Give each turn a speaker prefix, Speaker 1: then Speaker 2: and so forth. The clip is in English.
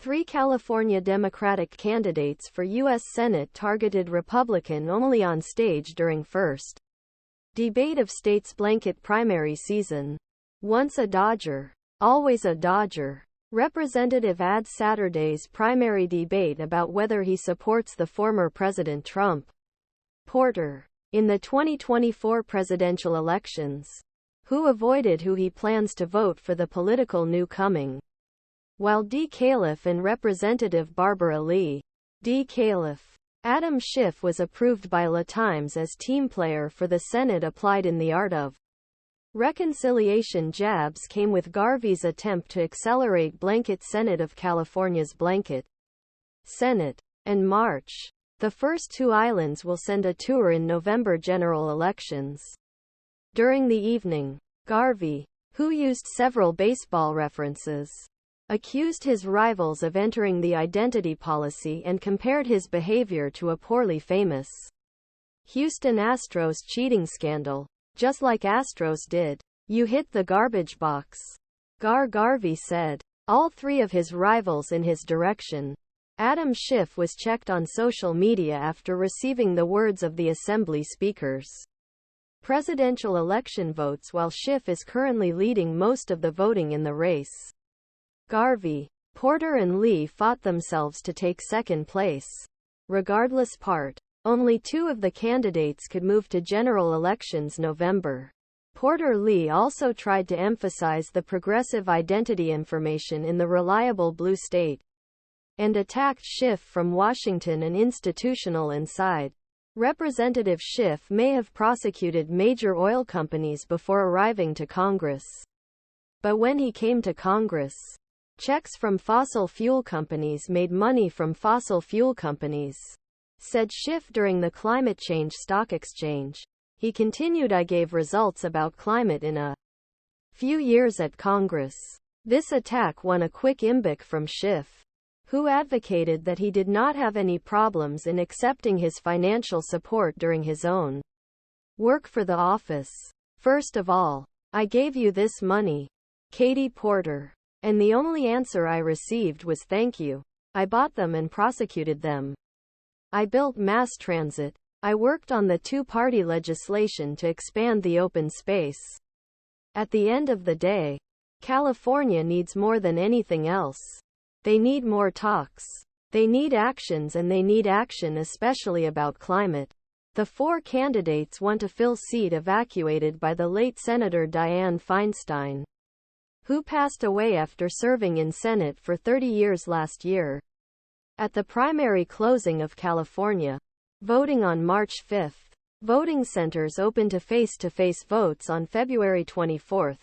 Speaker 1: Three California Democratic candidates for U.S. Senate targeted Republican only on stage during first debate of state's blanket primary season. Once a Dodger, always a Dodger. Representative adds Saturday's primary debate about whether he supports the former President Trump. Porter. In the 2024 presidential elections, who avoided who he plans to vote for the political new coming. While D. Califf and Representative Barbara Lee. D. Califf. Adam Schiff was approved by La Times as team player for the Senate applied in the art of reconciliation. Jabs came with Garvey's attempt to accelerate blanket Senate of California's blanket Senate. And March. The first two islands will send a tour in November general elections. During the evening, Garvey, who used several baseball references, accused his rivals of entering the identity policy and compared his behavior to a poorly famous Houston Astros cheating scandal. Just like Astros did. You hit the garbage box. Garvey said. All three of his rivals in his direction. Adam Schiff was checked on social media after receiving the words of the Assembly speakers. Presidential election votes while Schiff is currently leading most of the voting in the race. Garvey, Porter and Lee fought themselves to take second place. Regardless part. Only two of the candidates could move to general elections November. Porter Lee also tried to emphasize the progressive identity information in the reliable blue state, and attacked Schiff from Washington and institutional inside. Representative Schiff may have prosecuted major oil companies before arriving to Congress. But when he came to Congress, checks from fossil fuel companies made money from fossil fuel companies, said Schiff during the Climate Change Stock Exchange. He continued, I gave results about climate in a few years at Congress. This attack won a quick imbik from Schiff, who advocated that he did not have any problems in accepting his financial support during his own work for the office. First of all, I gave you this money, Katie Porter. And the only answer I received was thank you. I bought them and prosecuted them. I built mass transit. I worked on the two-party legislation to expand the open space. At the end of the day, California needs more than anything else. They need more talks. They need actions, and they need action especially about climate. The four candidates want to fill seat evacuated by the late Senator Dianne Feinstein, who passed away after serving in Senate for 30 years last year. At the primary closing of California voting on March 5, voting centers open to face-to-face votes on February 24.